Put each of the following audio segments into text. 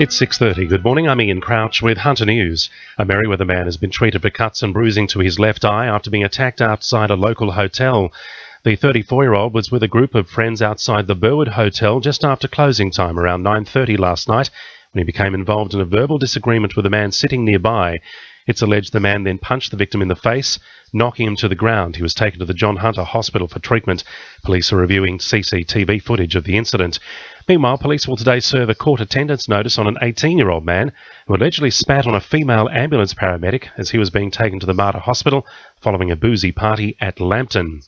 It's 6:30. Good morning, I'm Ian Crouch with Hunter News. A Merriweather man has been treated for cuts and bruising to his left eye after being attacked outside a local hotel. The 34-year-old was with a group of friends outside the Burwood hotel just after closing time around 9:30 last night when he became involved in a verbal disagreement with a man sitting nearby. It's alleged the man then punched the victim in the face, knocking him to the ground. He was taken to the John Hunter Hospital for treatment. Police are reviewing CCTV footage of the incident. Meanwhile, police will today serve a court attendance notice on an 18-year-old man who allegedly spat on a female ambulance paramedic as he was being taken to the Mater Hospital following a boozy party at Lambton.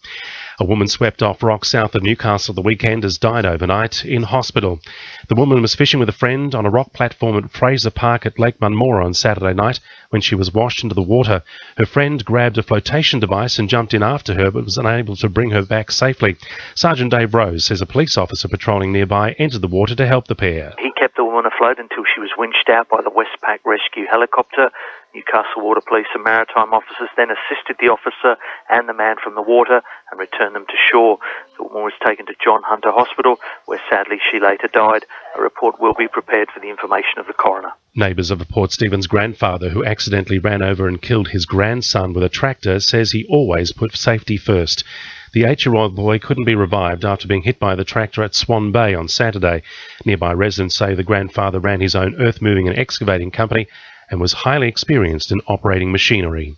A woman swept off rocks south of Newcastle the weekend has died overnight in hospital. The woman was fishing with a friend on a rock platform at Fraser Park at Lake Munmora on Saturday night when she was washed into the water. Her friend grabbed a flotation device and jumped in after her but was unable to bring her back safely. Sergeant Dave Rose says a police officer patrolling nearby entered the water to help the pair. He kept the woman afloat until she was winched out by the Westpac rescue helicopter. Newcastle Water Police and maritime officers then assisted the officer and the man from the water and returned them to shore. The woman was taken to John Hunter Hospital, where sadly she later died. A report will be prepared for the information of the coroner. Neighbours of a Port Stephens grandfather who accidentally ran over and killed his grandson with a tractor says he always put safety first. The 8-year-old boy couldn't be revived after being hit by the tractor at Swan Bay on Saturday. Nearby residents say the grandfather ran his own earth-moving and excavating company and was highly experienced in operating machinery.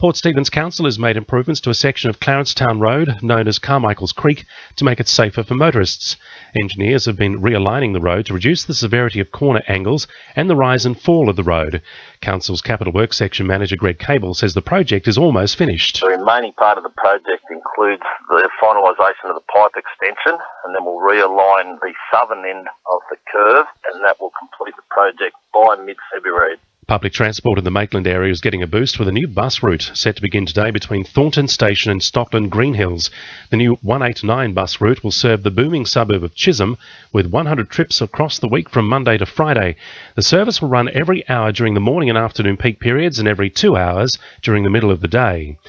Port Stephens Council has made improvements to a section of Clarencetown Road, known as Carmichael's Creek, to make it safer for motorists. Engineers have been realigning the road to reduce the severity of corner angles and the rise and fall of the road. Council's Capital Works Section Manager Greg Cable says the project is almost finished. The remaining part of the project includes the finalisation of the pipe extension, and then we'll realign the southern end of the curve, and that will complete the project by mid-February. Public transport in the Maitland area is getting a boost with a new bus route set to begin today between Thornton Station and Stockland Green Hills. The new 189 bus route will serve the booming suburb of Chisholm with 100 trips across the week from Monday to Friday. The service will run every hour during the morning and afternoon peak periods and every 2 hours during the middle of the day.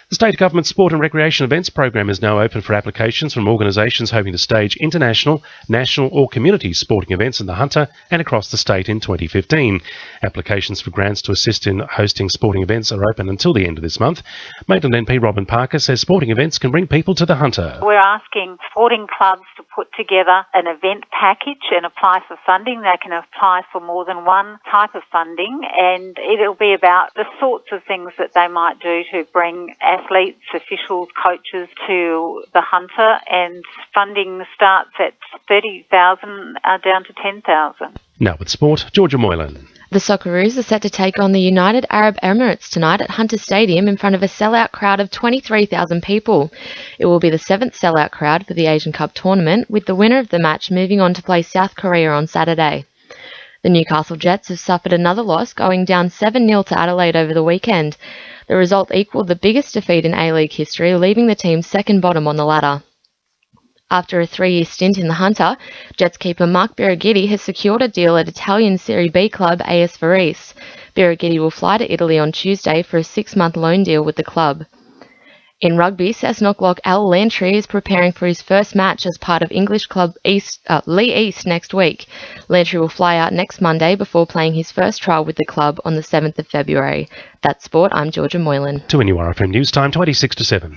The State Government Sport and Recreation Events program is now open for applications from organisations hoping to stage international, national or community sporting events in the Hunter and across the state in 2015. Applications for grants to assist in hosting sporting events are open until the end of this month. Maitland MP Robin Parker says sporting events can bring people to the Hunter. We're asking sporting clubs to put together an event package and apply for funding. They can apply for more than one type of funding, and it'll be about the sorts of things that they might do to bring athletes, officials, coaches to the Hunter, and funding starts at $30,000 down to $10,000. Now with sport, Georgia Moylan. The Socceroos are set to take on the United Arab Emirates tonight at Hunter Stadium in front of a sellout crowd of 23,000 people. It will be the 7th sellout crowd for the Asian Cup tournament, with the winner of the match moving on to play South Korea on Saturday. The Newcastle Jets have suffered another loss, going down 7-0 to Adelaide over the weekend. The result equalled the biggest defeat in A-League history, leaving the team second bottom on the ladder. After a 3-year stint in the Hunter, Jets keeper Mark Birighitti has secured a deal at Italian Serie B club AS Varese. Birighitti will fly to Italy on Tuesday for a 6-month loan deal with the club. In rugby, Cessnock lock Al Lantry is preparing for his first match as part of English club Lee East next week. Lantry will fly out next Monday before playing his first trial with the club on the 7th of February. That's sport. I'm Georgia Moylan. To NURFM News Time, 26 to 7.